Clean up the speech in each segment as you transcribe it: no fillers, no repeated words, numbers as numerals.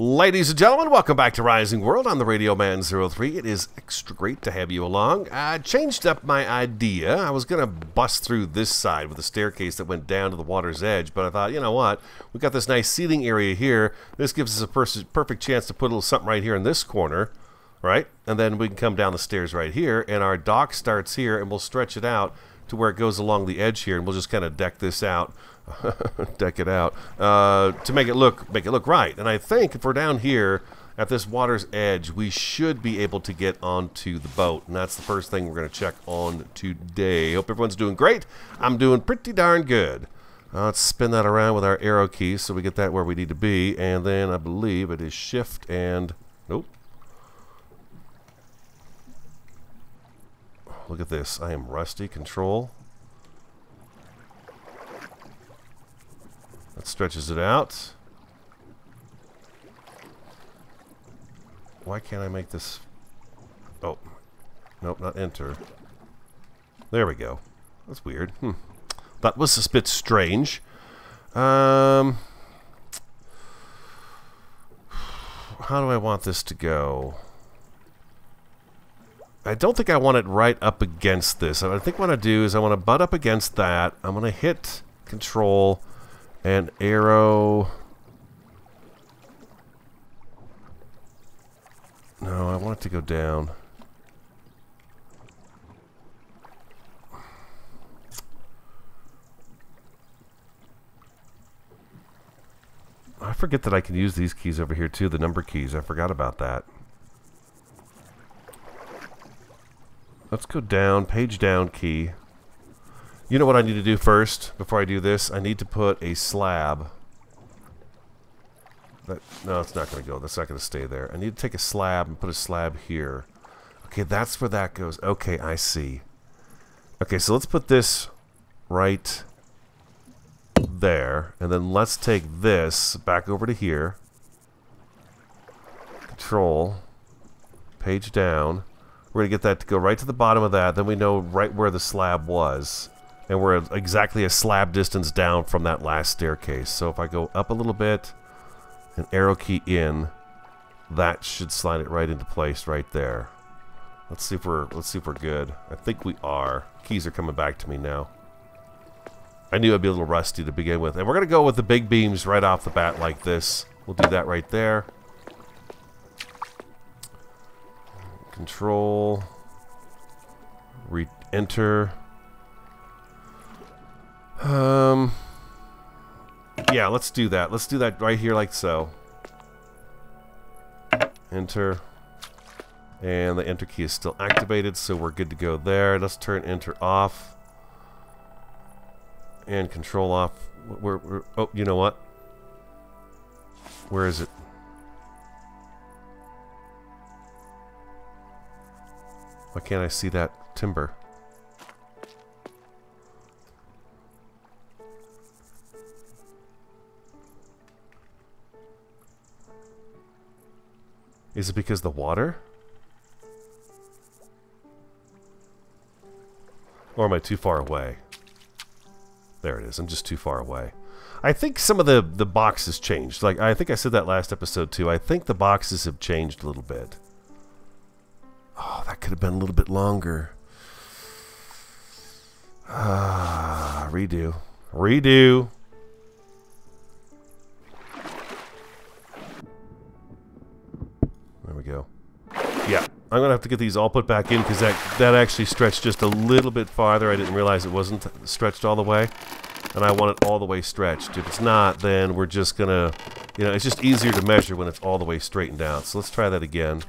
Ladies and gentlemen, welcome back to Rising World on the Radio Man 03. It is extra great to have you along. I changed up my idea. I was going to bust through this side with a staircase that went down to the water's edge, but I thought, you know what? We've got this nice seating area here. This gives us a perfect chance to put a little something right here in this corner, right? And then we can come down the stairs right here, and our dock starts here, and we'll stretch it out to where it goes along the edge here, and we'll just kind of deck this out. Deck it out to make it look right. And I think if we're down here at this water's edge, we should be able to get onto the boat, and that's the first thing we're going to check on today. Hope everyone's doing great. I'm doing pretty darn good. Let's spin that around with our arrow key so we get that where we need to be, and then I believe it is shift and nope. Look at this. I am rusty. Control. That stretches it out. Why can't I make this? Oh, nope, not enter. There we go. That's weird. That was a bit strange. How do I want this to go? I don't think I want it right up against this. I think what I do is I want to butt up against that. I'm going to hit control and arrow. No, I want it to go down. I forget that I can use these keys over here too, the number keys. I forgot about that. Let's go down, page down key. You know what I need to do first, before I do this? I need to put a slab. No, it's not going to go. That's not going to stay there. I need to take a slab and put a slab here. Okay, that's where that goes. Okay, I see. Okay, so let's put this right there. And then let's take this back over to here. Control. Page down. We're going to get that to go right to the bottom of that. Then we know right where the slab was. And we're exactly a slab distance down from that last staircase. So if I go up a little bit and arrow key in, that should slide it right into place right there. Let's see if we're good. I think we are. Keys are coming back to me now. I knew I'd be a little rusty to begin with. And we're going to go with the big beams right off the bat like this. We'll do that right there. Control. Re-enter. Yeah, let's do that. Let's do that right here like so. Enter. And the enter key is still activated, so we're good to go there. Let's turn enter off. And control off. Oh, you know what? Where is it? Why can't I see that timber? Is it because the water? Or am I too far away? There it is. I'm just too far away. I think some of the boxes changed. Like, I think I said that last episode too. I think the boxes have changed a little bit. Oh, that could have been a little bit longer. Redo. Redo. There we go. Yeah, I'm going to have to get these all put back in because that actually stretched just a little bit farther. I didn't realize it wasn't stretched all the way. And I want it all the way stretched. If it's not, then we're just going to, you know, it's just easier to measure when it's all the way straightened out. So let's try that again.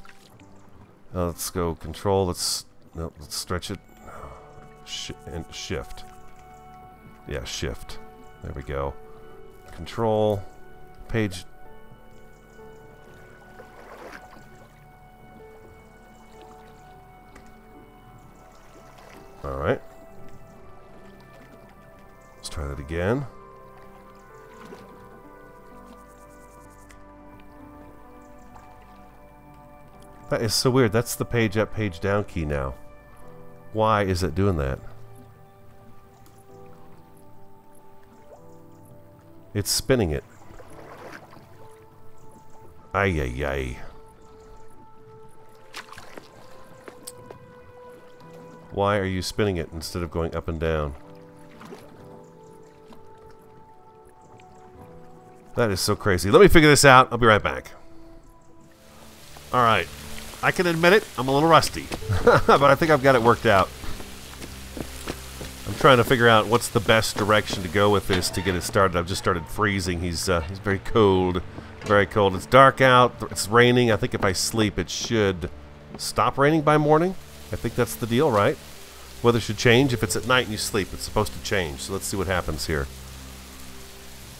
Let's go control. Let's stretch it. And shift. Yeah, shift. There we go. Control. Page. Alright. Let's try that again. That is so weird. That's the page up, page down key now. Why is it doing that? It's spinning it. Ay, ay, ay. Why are you spinning it instead of going up and down? That is so crazy. Let me figure this out. I'll be right back. Alright. I can admit it. I'm a little rusty. But I think I've got it worked out. I'm trying to figure out what's the best direction to go with this to get it started. I've just started freezing. He's very cold. Very cold. It's dark out. It's raining. I think if I sleep, it should stop raining by morning. I think that's the deal, right? Weather should change. If it's at night and you sleep, it's supposed to change. So let's see what happens here.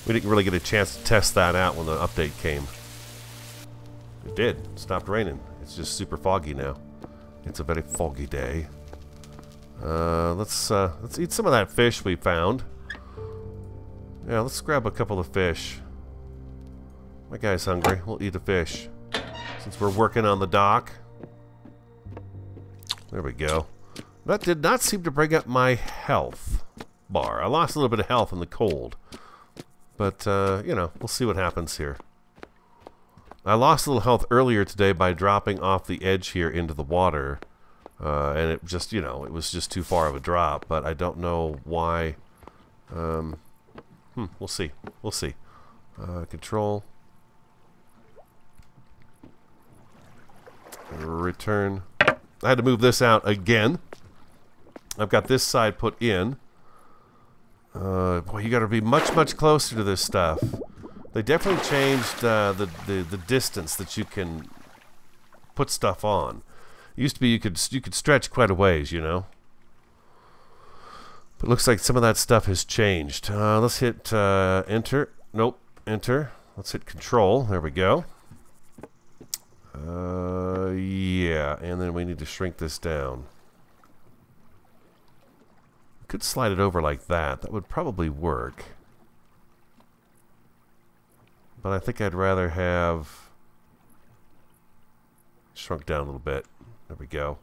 We didn't really get a chance to test that out when the update came. It did. It stopped raining. It's just super foggy now. It's a very foggy day. Let's eat some of that fish we found. Yeah, let's grab a couple of fish. My guy's hungry. We'll eat a fish. Since we're working on the dock. There we go. That did not seem to bring up my health bar. I lost a little bit of health in the cold. But, you know, we'll see what happens here. I lost a little health earlier today by dropping off the edge here into the water. And it just, you know, it was just too far of a drop. But I don't know why. We'll see. We'll see. Control. Return. I had to move this out again. I've got this side put in. Boy, you got to be much, much closer to this stuff. They definitely changed the distance that you can put stuff on. It used to be you could stretch quite a ways, you know. But it looks like some of that stuff has changed. Let's hit enter. Nope, enter. Let's hit control. There we go. Yeah, and then we need to shrink this down. Could slide it over like that. That would probably work. But I think I'd rather have shrunk down a little bit. There we go.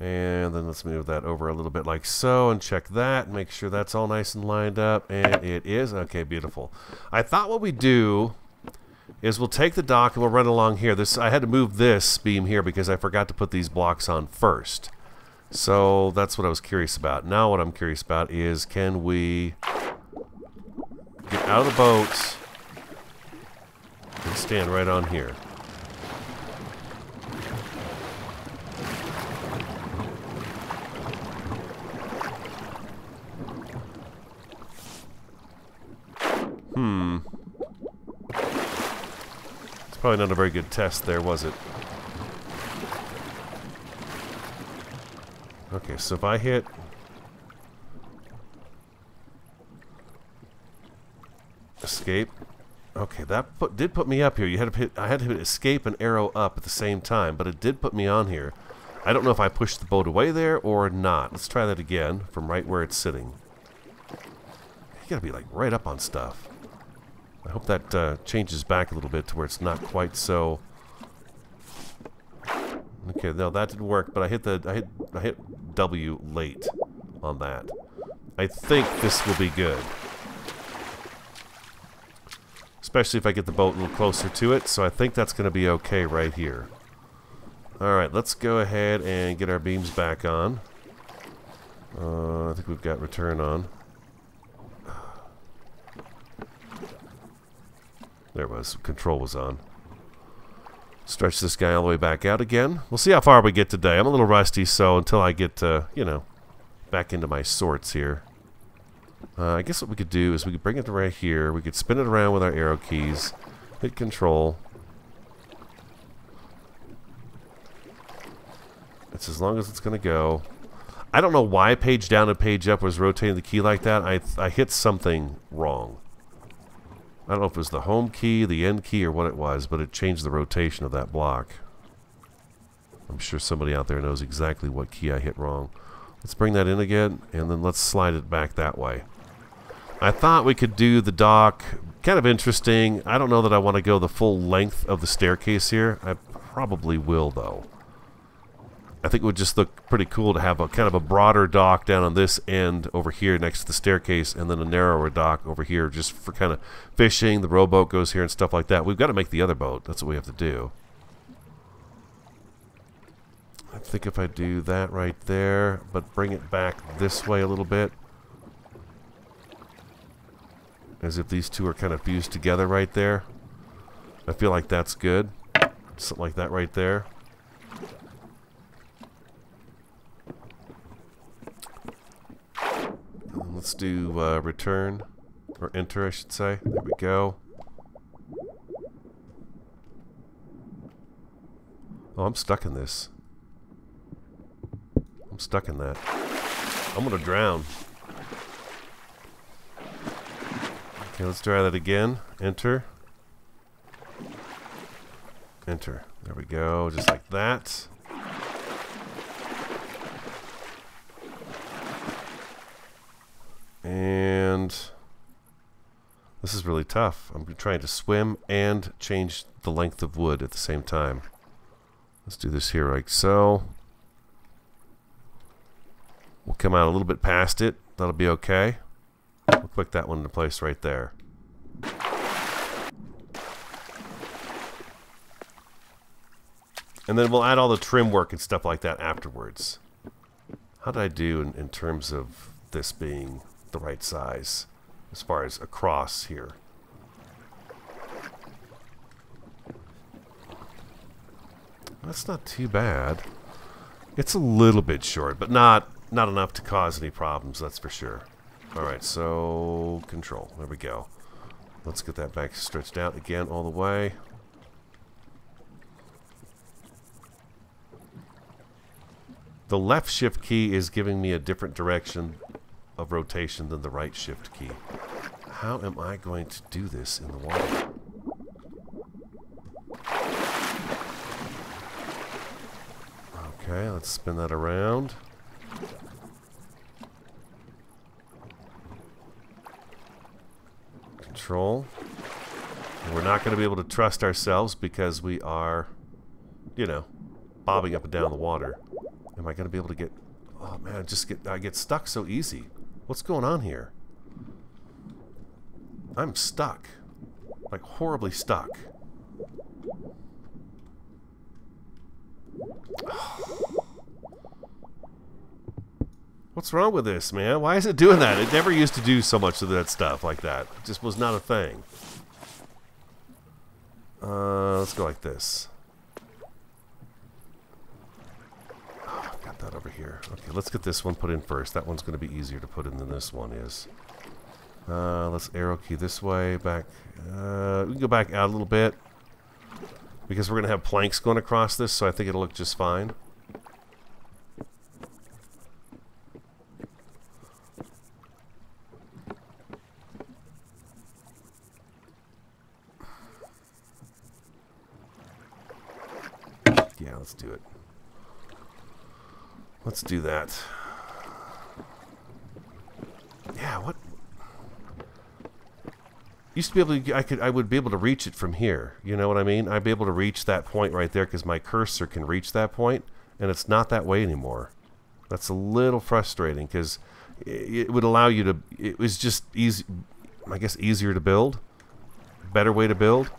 And then let's move that over a little bit like so and check that. Make sure that's all nice and lined up. And it is. Okay, beautiful. I thought what we do is we'll take the dock and we'll run along here. I had to move this beam here because I forgot to put these blocks on first. So that's what I was curious about. Now what I'm curious about is, can we get out of the boat and stand right on here? It's probably not a very good test there, was it? Okay, so if I hit escape, okay, that did put me up here. I had to hit escape and arrow up at the same time, but it did put me on here. I don't know if I pushed the boat away there or not. Let's try that again from right where it's sitting. You gotta be like right up on stuff. I hope that changes back a little bit to where it's not quite so. Okay, no, that didn't work, but I hit W late on that. I think this will be good. Especially if I get the boat a little closer to it, so I think that's going to be okay right here. Alright, let's go ahead and get our beams back on. I think we've got return on. There it was. Control was on. Stretch this guy all the way back out again. We'll see how far we get today. I'm a little rusty, so until I get, you know, back into my sorts here. I guess what we could do is we could bring it right here. We could spin it around with our arrow keys. Hit control. It's as long as it's going to go. I don't know why page down and page up was rotating the key like that. I hit something wrong. I don't know if it was the home key, the end key, or what it was, but it changed the rotation of that block. I'm sure somebody out there knows exactly what key I hit wrong. Let's bring that in again, and then let's slide it back that way. I thought we could do the dock. Kind of interesting. I don't know that I want to go the full length of the staircase here. I probably will, though. I think it would just look pretty cool to have a kind of a broader dock down on this end over here next to the staircase, and then a narrower dock over here just for kind of fishing. The rowboat goes here and stuff like that. We've got to make the other boat. That's what we have to do. I think if I do that right there, but bring it back this way a little bit, as if these two are kind of fused together right there. I feel like that's good. Something like that right there. And let's do return, or enter I should say. There we go. Oh, I'm stuck in this. I'm stuck in that. I'm gonna drown. Okay, let's try that again. Enter. Enter. There we go, just like that. And this is really tough. I'm trying to swim and change the length of wood at the same time. Let's do this here like so. We'll come out a little bit past it. That'll be okay. We'll click that one into place right there. And then we'll add all the trim work and stuff like that afterwards. How did I do in terms of this being the right size as far as across here? That's not too bad. It's a little bit short, but not enough to cause any problems, that's for sure. Alright, so control. There we go. Let's get that back stretched out again all the way. The left shift key is giving me a different direction of rotation than the right shift key. How am I going to do this in the water? Okay, let's spin that around. Control. And we're not going to be able to trust ourselves because we are, you know, bobbing up and down the water. Am I going to be able to get... Oh man, I get stuck so easy. What's going on here? I'm stuck. Like horribly stuck. What's wrong with this, man? Why is it doing that? It never used to do so much of that stuff like that. It just was not a thing. Let's go like this. Oh, I've got that over here. Okay, let's get this one put in first. That one's going to be easier to put in than this one is. Let's arrow key this way, back. We can go back out a little bit because we're going to have planks going across this, so I think it'll look just fine. Yeah, let's do it. Let's do that. Yeah, what? Used to be able to, I would be able to reach it from here. You know what I mean? I'd be able to reach that point right there because my cursor can reach that point, and it's not that way anymore. That's a little frustrating because it would allow you to. It was just easy, I guess, easier to build, better way to build.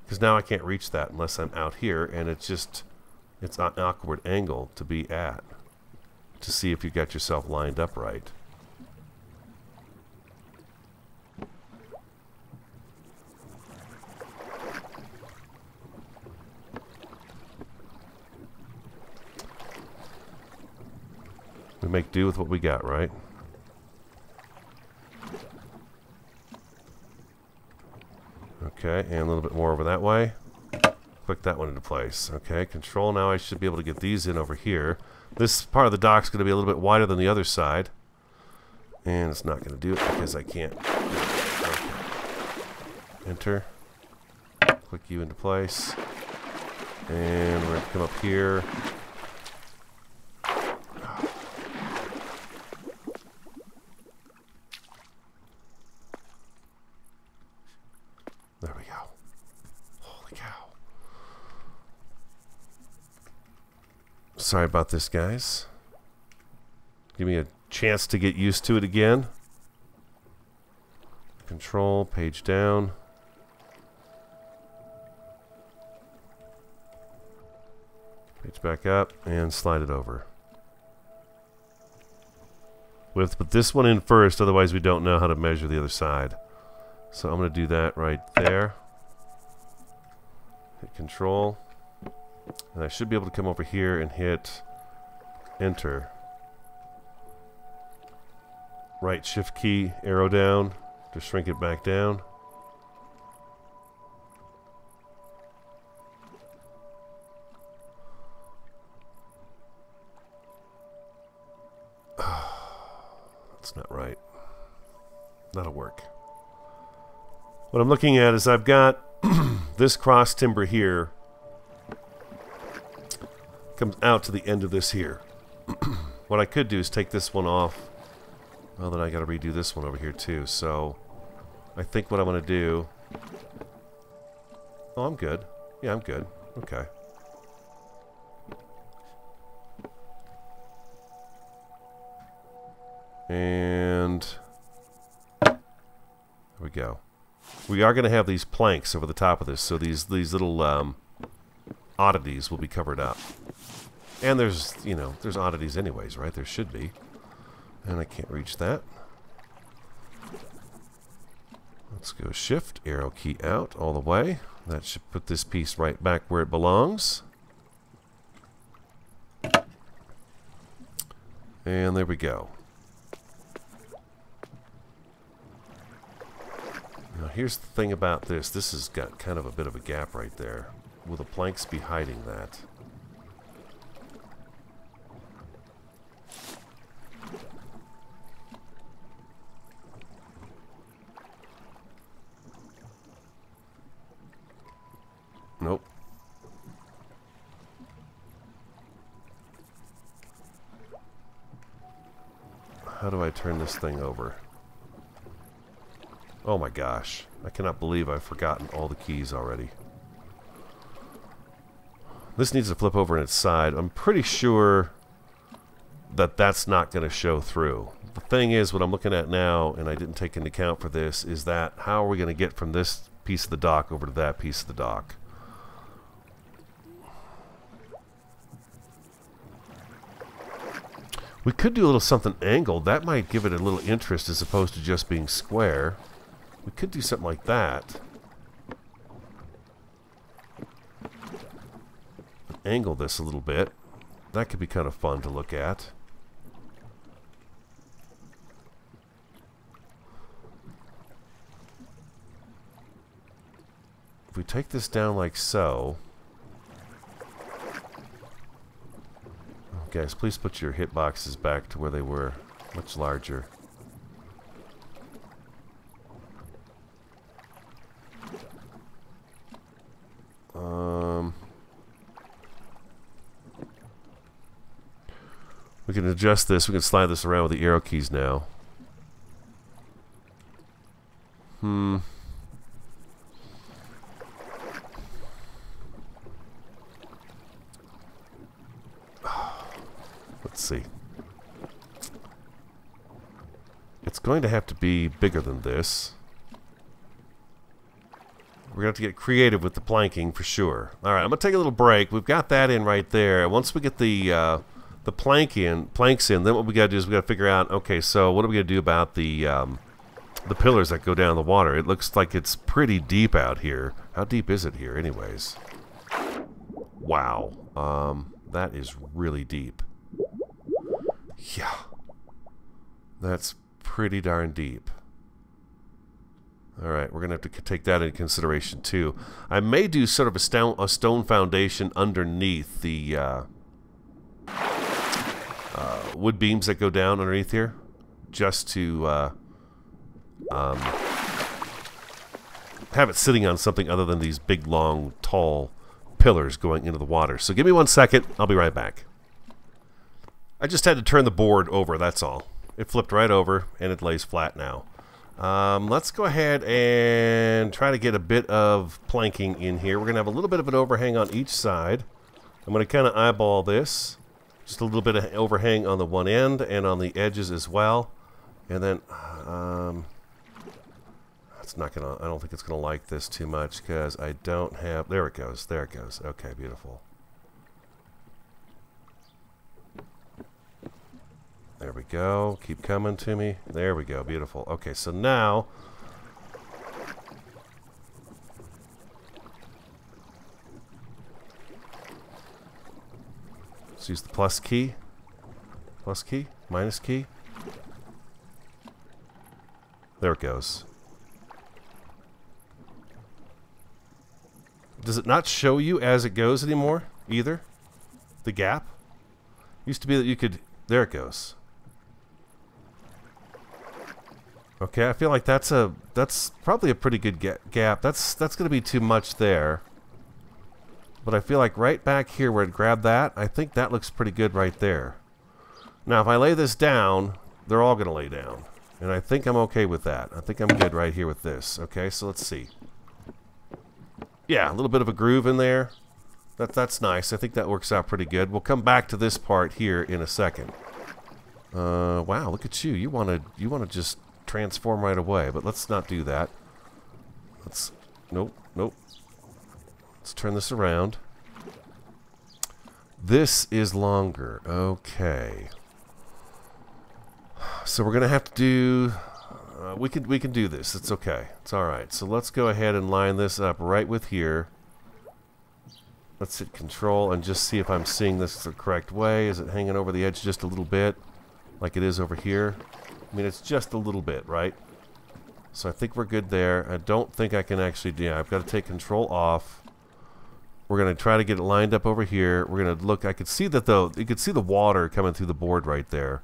Because now I can't reach that unless I'm out here, and it's an awkward angle to be at to see if you got yourself lined up right. We make do with what we got, right? Okay, and a little bit more over that way. Click that one into place. Okay, control. Now I should be able to get these in over here. This part of the dock's going to be a little bit wider than the other side. And it's not going to do it because I can't. Okay. Enter. Click you into place. And we're going to come up here. Sorry about this, guys. Give me a chance to get used to it again. Control, page down. Page back up and slide it over. We have to put this one in first, otherwise we don't know how to measure the other side. So I'm going to do that right there. Hit Control. And I should be able to come over here and hit Enter. Right shift key, arrow down to shrink it back down. That's not right. That'll work. What I'm looking at is I've got this cross timber here comes out to the end of this here. What I could do is take this one off. Well, then I got to redo this one over here too. So I think what I'm going to do... Oh, I'm good. Yeah, I'm good. Okay. And there we go. We are going to have these planks over the top of this, so these little oddities will be covered up. And there's, you know, there's oddities anyways, right? There should be. And I can't reach that. Let's go shift, arrow key out all the way. That should put this piece right back where it belongs. And there we go. Now here's the thing about this. This has got kind of a bit of a gap right there. Will the planks be hiding that? Nope. How do I turn this thing over? Oh my gosh. I cannot believe I've forgotten all the keys already. This needs to flip over on its side. I'm pretty sure that that's not going to show through. The thing is, what I'm looking at now, and I didn't take into account for this, is that how are we going to get from this piece of the dock over to that piece of the dock? We could do a little something angled. That might give it a little interest as opposed to just being square. We could do something like that. Angle this a little bit. That could be kind of fun to look at. If we take this down like so... Oh, guys, please put your hitboxes back to where they were. Much larger. We can adjust this. We can slide this around with the arrow keys now. Let's see. It's going to have to be bigger than this. We're going to have to get creative with the planking for sure. Alright, I'm going to take a little break. We've got that in right there. Once we get the planks in, then what we got to do is we got to figure out, okay, so what are we going to do about the pillars that go down in the water? It looks like it's pretty deep out here. How deep is it here anyways? Wow. That is really deep. Yeah. That's pretty darn deep. Alright, we're going to have to take that into consideration too. I may do sort of a stone foundation underneath the wood beams that go down underneath here, just to have it sitting on something other than these big, long, tall pillars going into the water. So give me 1 second. I'll be right back. I just had to turn the board over, that's all. It flipped right over, and it lays flat now. Let's go ahead and try to get a bit of planking in here. We're going to have a little bit of an overhang on each side. I'm going to kind of eyeball this. Just a little bit of overhang on the one end and on the edges as well. And then, it's not gonna, I don't think it's gonna like this too much because I don't have, there it goes, there it goes. Okay, beautiful. There we go. Keep coming to me. There we go. Beautiful. Okay, so now let's use the plus key. Plus key? Minus key? There it goes. Does it not show you as it goes anymore either? The gap? Used to be that you could, there it goes. Okay, I feel like that's probably a pretty good gap. That's going to be too much there. But I feel like right back here where it grabbed that, I think that looks pretty good right there. Now if I lay this down, they're all going to lay down. And I think I'm okay with that. I think I'm good right here with this. Okay, so let's see. Yeah, a little bit of a groove in there. That's nice. I think that works out pretty good. We'll come back to this part here in a second. Wow, look at you. You want to just transform right away, but let's not do that. Let's nope. Let's turn this around. This is longer. Okay. So we're gonna have to do. We can do this. It's okay. It's all right. So let's go ahead and line this up right with here. Let's hit Control and just see if I'm seeing this the correct way. Is it hanging over the edge just a little bit, like it is over here? I mean, it's just a little bit, right? So I think we're good there. I don't think I can actually do. Yeah, I've got to take Control off. We're gonna try to get it lined up over here. We're gonna look. I could see that though. You could see the water coming through the board right there.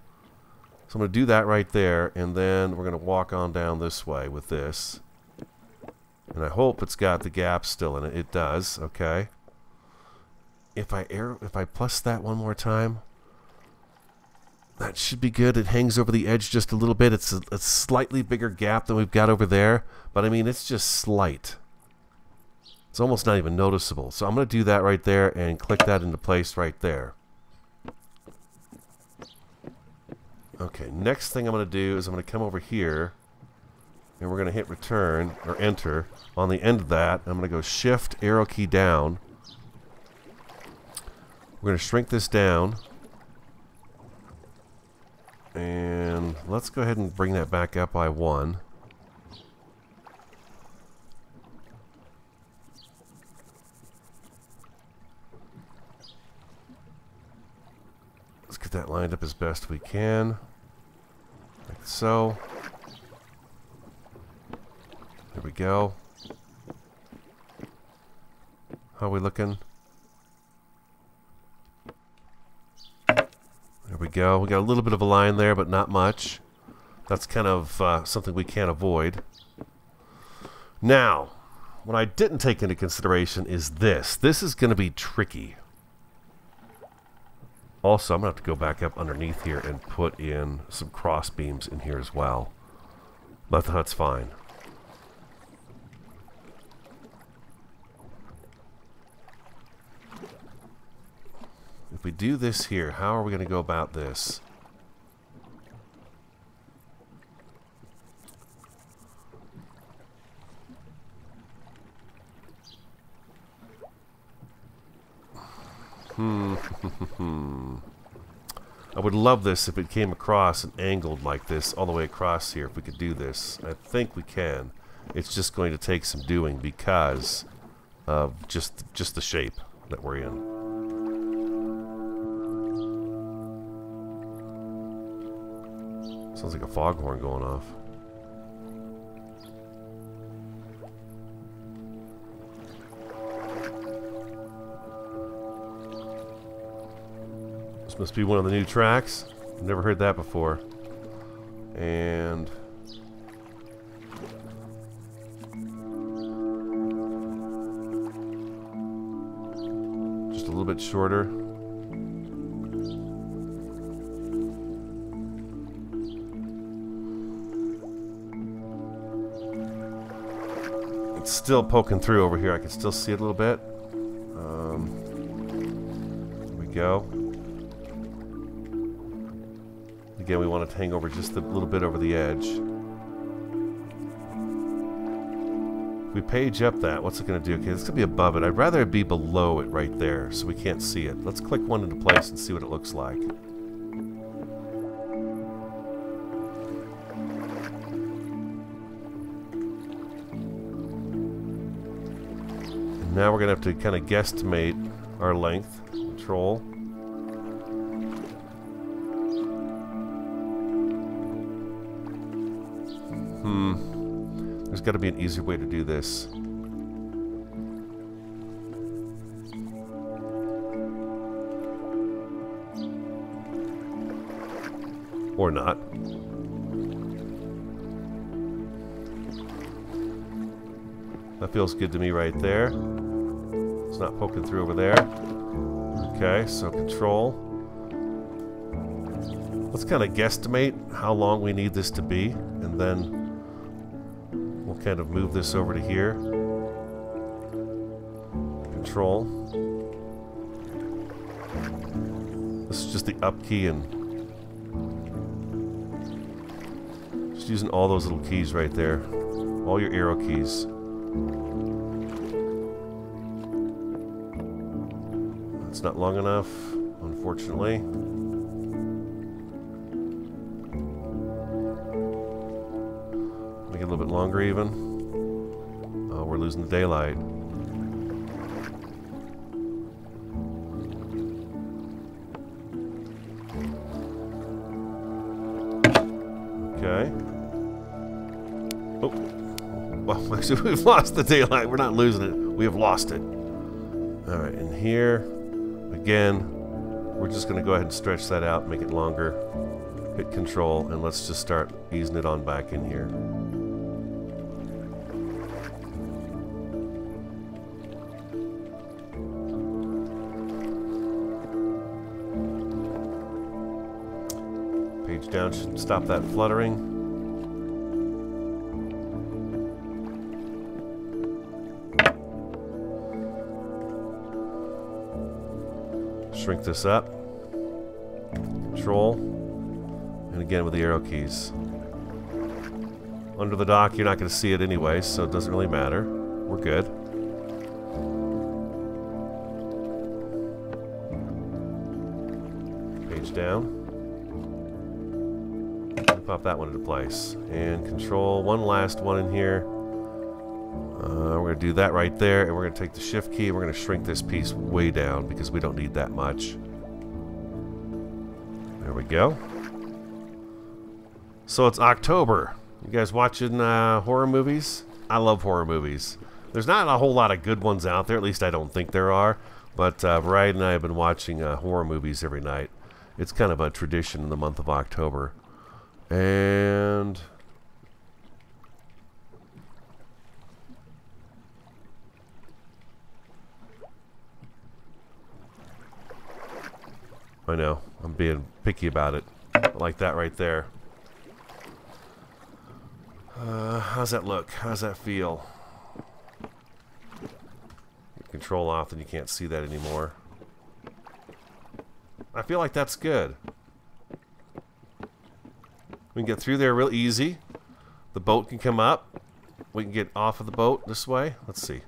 So I'm going to do that right there, and then we're going to walk on down this way with this. And I hope it's got the gap still in it. It does, okay. If I plus that one more time, that should be good. It hangs over the edge just a little bit. It's a slightly bigger gap than we've got over there, but I mean, it's just slight. It's almost not even noticeable. So I'm going to do that right there and click that into place right there. Okay, next thing I'm going to do is I'm going to come over here and we're going to hit return or enter. On the end of that, I'm going to go shift arrow key down. We're going to shrink this down. And let's go ahead and bring that back up by 1. Let's get that lined up as best we can. Like so. There we go. How are we looking? There we go. We got a little bit of a line there, but not much. That's kind of something we can't avoid. Now, what I didn't take into consideration is this. This is going to be tricky. Also, I'm going to have to go back up underneath here and put in some cross beams in here as well. But that's fine. If we do this here, how are we going to go about this? I would love this if it came across and angled like this all the way across here, if we could do this. I think we can. It's just going to take some doing because of just the shape that we're in. Sounds like a foghorn going off. This must be one of the new tracks. I've never heard that before. And just a little bit shorter. It's still poking through over here. I can still see it a little bit. There we go. again, we want it to hang over just a little bit over the edge. If we page up that, what's it going to do? Okay, it's going to be above it. I'd rather it be below it right there so we can't see it. Let's click one into place and see what it looks like. And now we're going to have to kind of guesstimate our length. Control. There's got to be an easier way to do this. Or not. That feels good to me right there. It's not poking through over there. Okay, so control. Let's kind of guesstimate how long we need this to be, and then we'll kind of move this over to here. Control. This is just the up key, and just using all those little keys right there. All your arrow keys. It's not long enough, unfortunately. Make it a little bit longer even. Oh, we're losing the daylight. Okay. Oh. Well, actually, we've lost the daylight. We're not losing it. We have lost it. Alright, and here, again, we're just going to go ahead and stretch that out, make it longer. Hit control, and let's just start easing it on back in here. Page down should stop that fluttering. Shrink this up. Control. And again with the arrow keys. Under the dock, you're not going to see it anyway, so it doesn't really matter. We're good. Page down. Pop that one into place. And control one last one in here. We're going to do that right there, and we're going to take the shift key and we're going to shrink this piece way down because we don't need that much. There we go. So it's October. You guys watching horror movies? I love horror movies. There's not a whole lot of good ones out there, at least I don't think there are, but Variety and I have been watching horror movies every night. It's kind of a tradition in the month of October. And I know, I'm being picky about it. I like that right there. How's that look? How's that feel? Control off, and you can't see that anymore. I feel like that's good. We can get through there real easy. The boat can come up. We can get off of the boat this way. Let's see.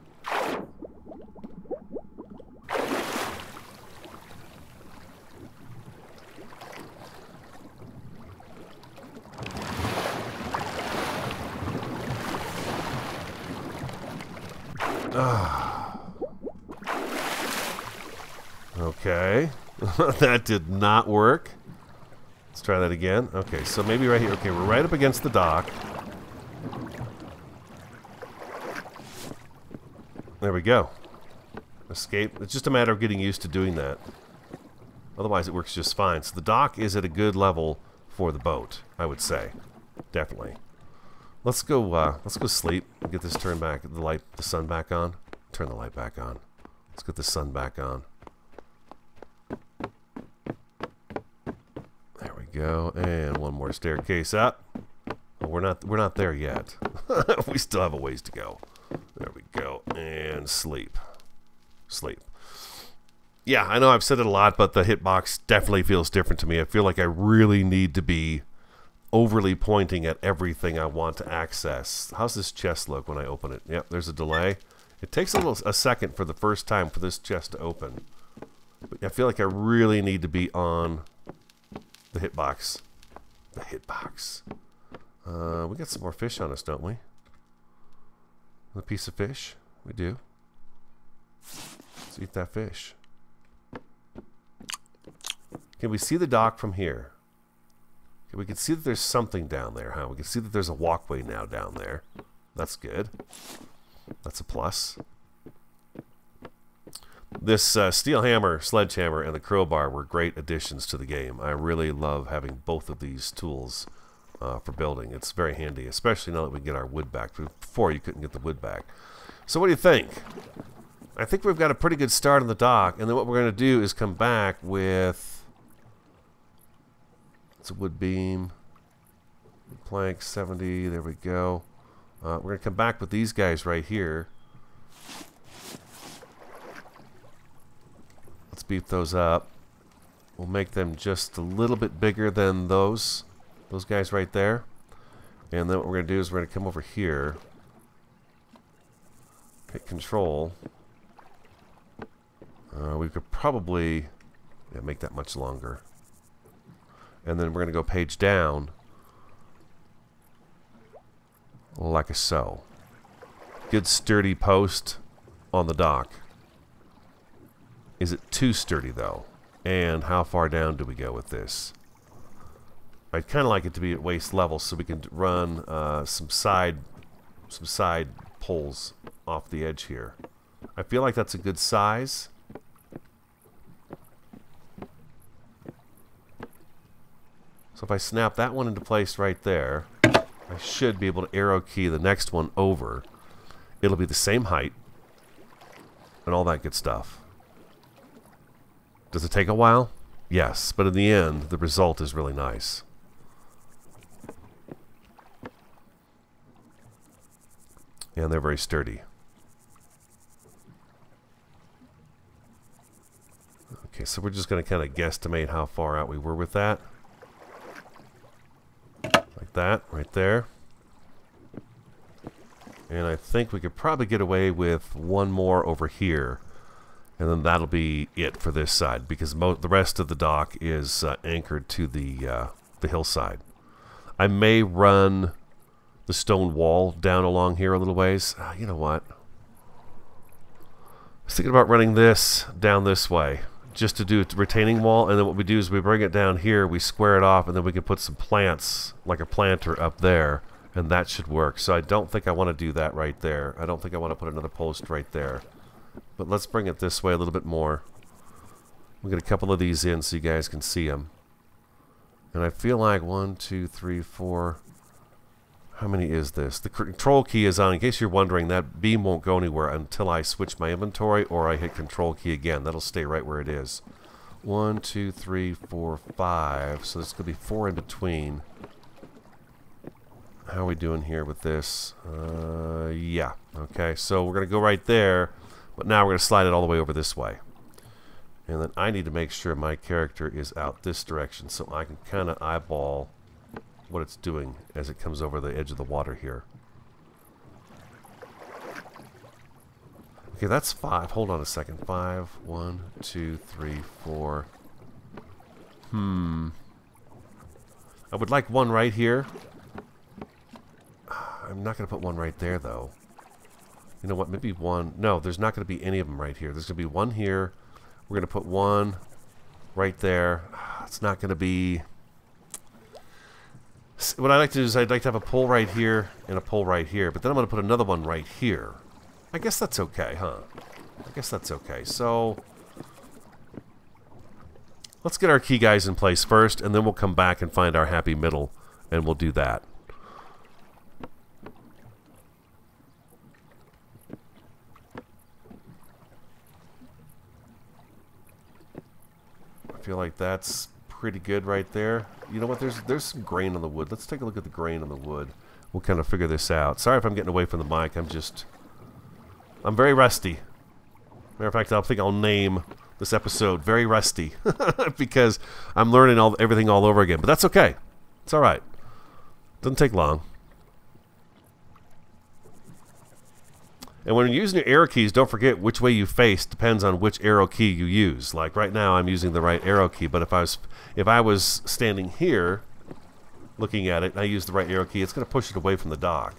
Okay. That did not work. Let's try that again. Okay, so maybe right here. Okay, we're right up against the dock. There we go. Escape. It's just a matter of getting used to doing that. Otherwise, it works just fine. So the dock is at a good level for the boat, I would say. Definitely. Let's go sleep and get this turned back, the sun back on. Turn the light back on. Let's get the sun back on. There we go. And one more staircase up. Oh, we're not there yet. We still have a ways to go. There we go. And sleep. Sleep. Yeah, I know I've said it a lot, but the hitbox definitely feels different to me. I feel like I really need to be overly pointing at everything I want to access. How's this chest look when I open it? Yep, there's a delay. It takes a second for the first time for this chest to open. But I feel like I really need to be on the hitbox. The hitbox. We got some more fish on us, don't we? A piece of fish? We do. Let's eat that fish. Can we see the dock from here? Okay, we can see that there's something down there, huh? We can see that there's a walkway now down there. That's good. That's a plus. This steel hammer, sledgehammer, and the crowbar were great additions to the game. I really love having both of these tools for building. It's very handy, especially now that we get our wood back. Before, you couldn't get the wood back. So what do you think? I think we've got a pretty good start on the dock, and then what we're going to do is come back with... It's a wood beam. Plank 70, there we go. We're going to come back with these guys right here. Let's beef those up. We'll make them just a little bit bigger than those guys right there. And then what we're going to do is we're going to come over here. Hit control. We could probably make that much longer. And then we're going to go page down like so. Good sturdy post on the dock. Is it too sturdy though? And how far down do we go with this? I'd kind of like it to be at waist level so we can run some side pulls off the edge here. I feel like that's a good size. So if I snap that one into place right there, I should be able to arrow key the next one over. It'll be the same height and all that good stuff. Does it take a while? Yes, but in the end, the result is really nice. And they're very sturdy. Okay, so we're just going to kind of guesstimate how far out we were with that. Like that, right there. And I think we could probably get away with one more over here. And then that'll be it for this side, because the rest of the dock is anchored to the hillside. I may run the stone wall down along here a little ways. You know what? I was thinking about running this down this way, just to do a retaining wall, and then what we do is we bring it down here, we square it off, and then we can put some plants, like a planter up there, and that should work. So I don't think I want to do that right there. I don't think I want to put another post right there. But let's bring it this way a little bit more. We'll get a couple of these in so you guys can see them. And I feel like 1, 2, 3, 4... How many is this? The control key is on. In case you're wondering, that beam won't go anywhere until I switch my inventory or I hit control key again. That'll stay right where it is. 1, 2, 3, 4, 5. So there's going to be 4 in between. How are we doing here with this? Yeah. Okay, so we're going to go right there. But now we're going to slide it all the way over this way. And then I need to make sure my character is out this direction so I can kind of eyeball what it's doing as it comes over the edge of the water here. Okay, that's 5. Hold on a second. 5, 1, 2, 3, 4. I would like one right here. I'm not going to put one right there, though. You know what? Maybe one. No, there's not going to be any of them right here. There's going to be one here. We're going to put one right there. It's not going to be... What I like to do is I'd like to have a pole right here and a pole right here, but then I'm going to put another one right here. I guess that's okay, huh? I guess that's okay. So let's get our key guys in place first, and then we'll come back and find our happy middle, and we'll do that. I feel like that's pretty good right there. You know what? There's some grain on the wood. Let's take a look at the grain on the wood. We'll kind of figure this out. Sorry if I'm getting away from the mic. I'm very rusty. Matter of fact, I think I'll name this episode very rusty because I'm learning everything all over again. But that's okay. It's all right. Doesn't take long. And when you're using your arrow keys, don't forget which way you face depends on which arrow key you use. Like right now, I'm using the right arrow key, but if I was standing here, looking at it, and I use the right arrow key, it's going to push it away from the dock.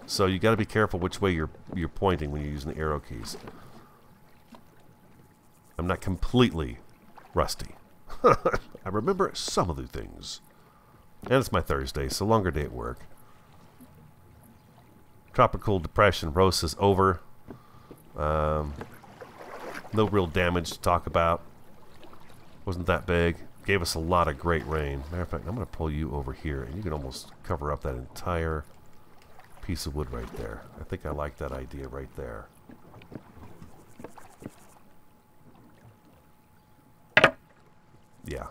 So you got to be careful which way you're pointing when you're using the arrow keys. I'm not completely rusty. I remember some of the things. And it's my Thursday, so longer day at work. Tropical depression, Rose is over. No real damage to talk about. Wasn't that big. Gave us a lot of great rain. Matter of fact, I'm going to pull you over here, and you can almost cover up that entire piece of wood right there. I think I like that idea right there. Yeah.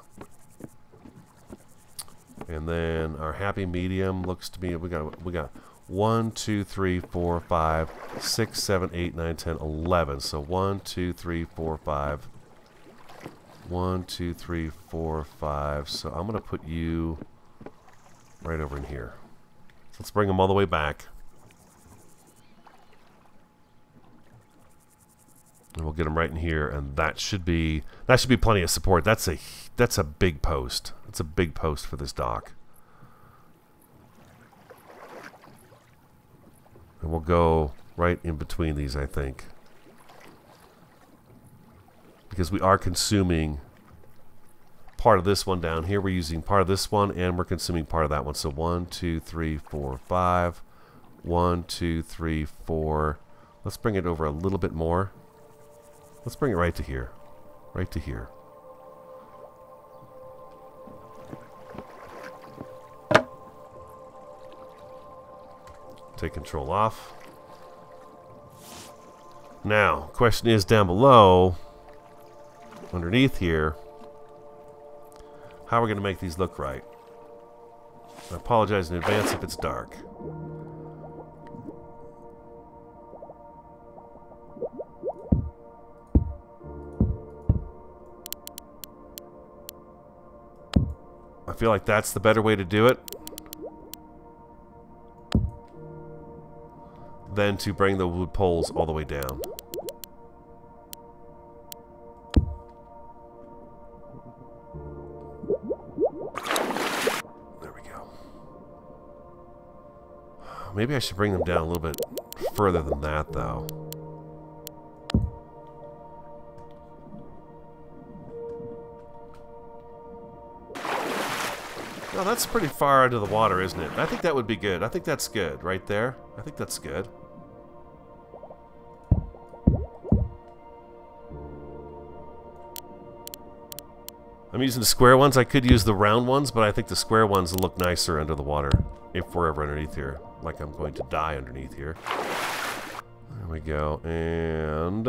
And then our happy medium looks to me, we got 1, 2, 3, 4, 5, 6, 7, 8, 9, 10, 11. So 1, 2, 3, 4, 5. 1, 2, 3, 4, 5. So I'm going to put you right over in here. So let's bring them all the way back. And we'll get them right in here, and that should be plenty of support. That's a big post. That's a big post for this dock. And we'll go right in between these, I think. Because we are consuming part of this one down here. We're using part of this one, and we're consuming part of that one. So 1, 2, 3, 4, 5. 1, 2, 3, 4. Let's bring it over a little bit more. Let's bring it right to here. Right to here. Take control off. Now, question is down below, underneath here, how are we going to make these look right? I apologize in advance if it's dark. I feel like that's the better way to do it than to bring the wood poles all the way down. There we go. Maybe I should bring them down a little bit further than that, though. No, that's pretty far into the water, isn't it? I think that would be good. I think that's good right there. I think that's good. I'm using the square ones. I could use the round ones, but I think the square ones will look nicer under the water if we're ever underneath here. Like I'm going to die underneath here. There we go. And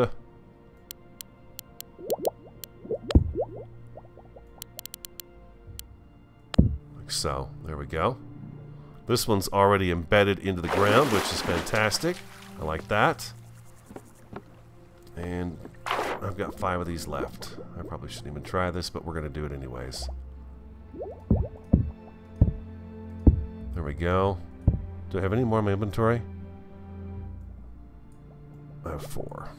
like so. There we go. This one's already embedded into the ground, which is fantastic. I like that. And I've got 5 of these left. I probably shouldn't even try this, but we're going to do it anyways. There we go. Do I have any more in my inventory? I have 4.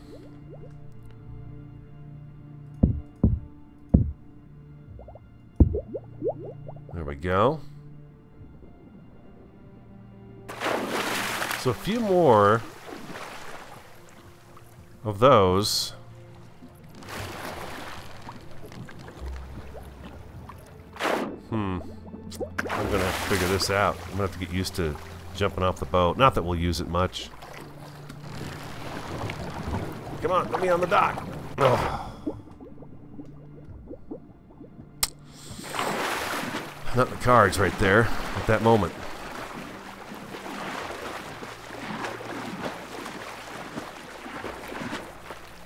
There we go. So a few more of those. I'm gonna have to figure this out. I'm gonna have to get used to jumping off the boat. Not that we'll use it much. Come on, let me on the dock. Oh. Not in the cards right there at that moment.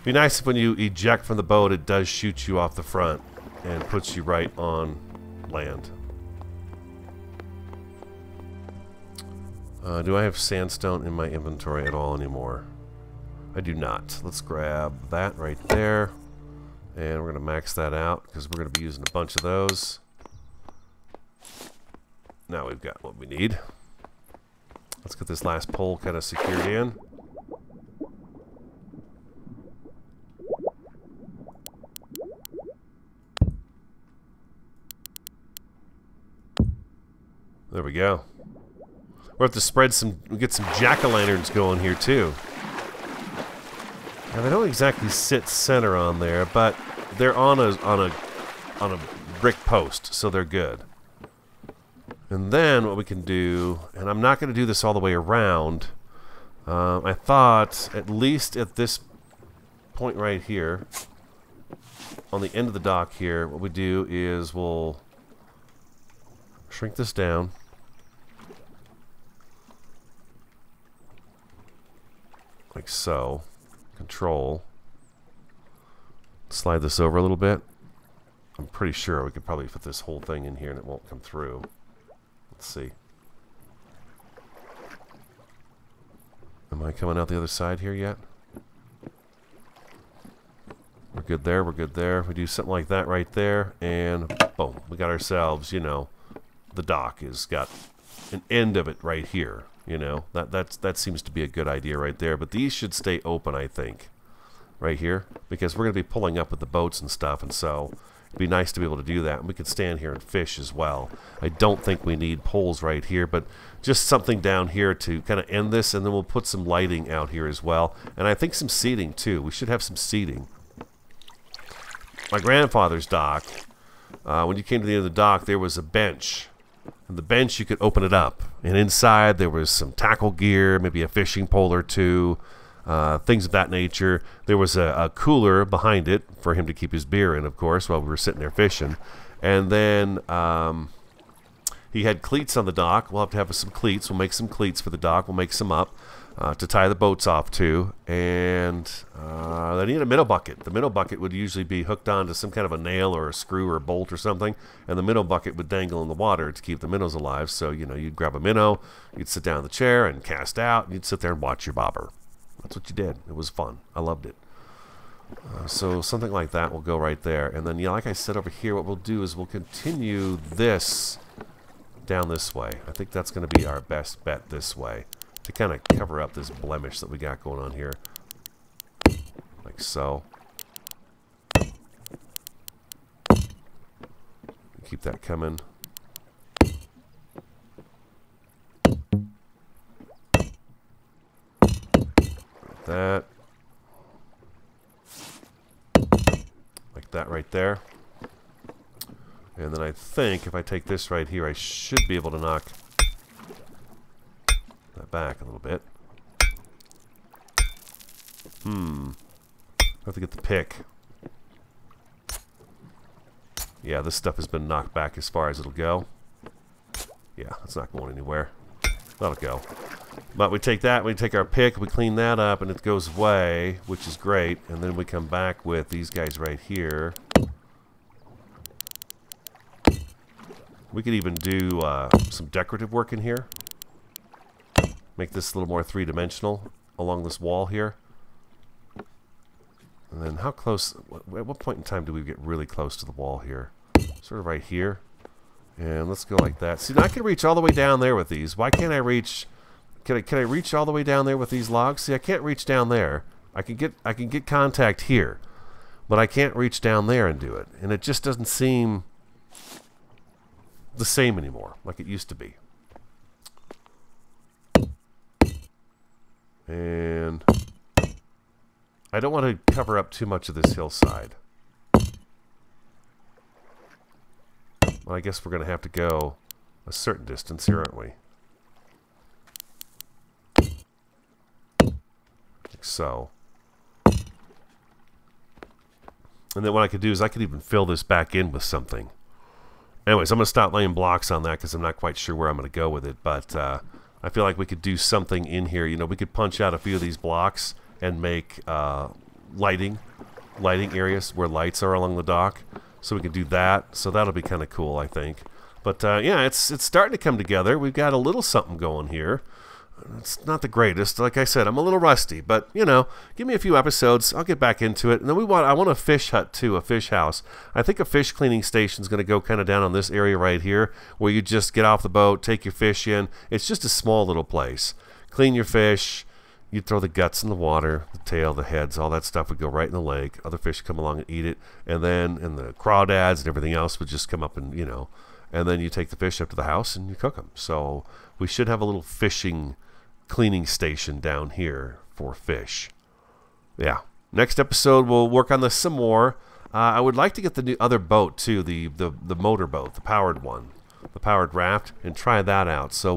Be nice if when you eject from the boat, it does shoot you off the front and puts you right on land. Do I have sandstone in my inventory at all anymore? I do not. Let's grab that right there. And we're going to max that out because we're going to be using a bunch of those. Now we've got what we need. Let's get this last pole kind of secured in. There we go. We'll have to spread some, we'll get some jack-o'-lanterns going here too. Now they don't exactly sit center on there, but they're on a brick post, so they're good. And then what we can do, and I'm not going to do this all the way around. I thought at least at this point right here, on the end of the dock here, what we do is we'll shrink this down. Like so. Control. Slide this over a little bit. I'm pretty sure we could probably fit this whole thing in here and it won't come through. Let's see. Am I coming out the other side here yet? We're good there, we're good there. We do something like that right there, and boom, we got ourselves, you know, the dock has got an end of it right here. You know, that seems to be a good idea right there. But these should stay open, I think, right here, because we're going to be pulling up with the boats and stuff, and so it'd be nice to be able to do that. And we could stand here and fish as well. I don't think we need poles right here, but just something down here to kind of end this, and then we'll put some lighting out here as well. And I think some seating, too. We should have some seating. My grandfather's dock, when you came to the end of the dock, there was a bench. And the bench, you could open it up. And inside, there was some tackle gear, maybe a fishing pole or two, things of that nature. There was a cooler behind it for him to keep his beer in, of course, while we were sitting there fishing. And then he had cleats on the dock. We'll have to have some cleats. We'll make some cleats for the dock. We'll make some up to tie the boats off to. And they need a minnow bucket. The minnow bucket would usually be hooked onto some kind of a nail or a screw or a bolt or something. And the minnow bucket would dangle in the water to keep the minnows alive. So, you know, you'd grab a minnow, you'd sit down in the chair and cast out, and you'd sit there and watch your bobber. That's what you did. It was fun. I loved it. So something like that will go right there. And then, yeah, like I said over here, what we'll do is we'll continue this down this way. I think that's going to be our best bet this way to kind of cover up this blemish that we got going on here. Like so. Keep that coming. Like that. Like that right there. And then I think if I take this right here, I should be able to knock that back a little bit. I have to get the pick. Yeah, this stuff has been knocked back as far as it'll go. Yeah, it's not going anywhere. That'll go. But we take that, we take our pick, we clean that up, and it goes away, which is great. And then we come back with these guys right here. We could even do some decorative work in here. Make this a little more three-dimensional along this wall here. And then how close, at what point in time do we get really close to the wall here? Sort of right here. And let's go like that. See, now I can reach all the way down there with these. Why can't I reach, can I reach all the way down there with these logs? See, I can't reach down there. I can get contact here. But I can't reach down there and do it. And it just doesn't seem the same anymore, like it used to be. And I don't want to cover up too much of this hillside. Well, I guess we're going to have to go a certain distance here, aren't we? Like so. And then what I could do is I could even fill this back in with something. Anyways, I'm going to stop laying blocks on that because I'm not quite sure where I'm going to go with it. But I feel like we could do something in here. You know, we could punch out a few of these blocks and make lighting areas where lights are along the dock. So we can do that. So that'll be kind of cool, I think. But yeah, it's starting to come together. We've got a little something going here. It's not the greatest. Like I said, I'm a little rusty, but you know, give me a few episodes, I'll get back into it. And then I want a fish hut too, a fish house. I think a fish cleaning station is going to go kind of down on this area right here, where you just get off the boat, take your fish in. It's just a small little place. Clean your fish. You'd throw the guts in the water, the tail, the heads, all that stuff would go right in the lake. Other fish come along and eat it, and the crawdads and everything else would just come up and, you know, and then you take the fish up to the house and you cook them. So we should have a little fishing cleaning station down here for fish. Yeah. Next episode, we'll work on this some more. I would like to get the other boat too, the motor boat, the powered one, the powered raft, and try that out. So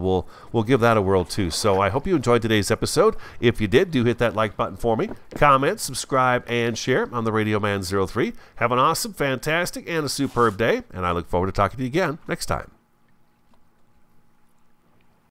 we'll give that a whirl too. So I hope you enjoyed today's episode. If you did, do hit that like button for me. Comment, subscribe, and share on the Radio Man 03. Have an awesome, fantastic, and a superb day, and I look forward to talking to you again next time.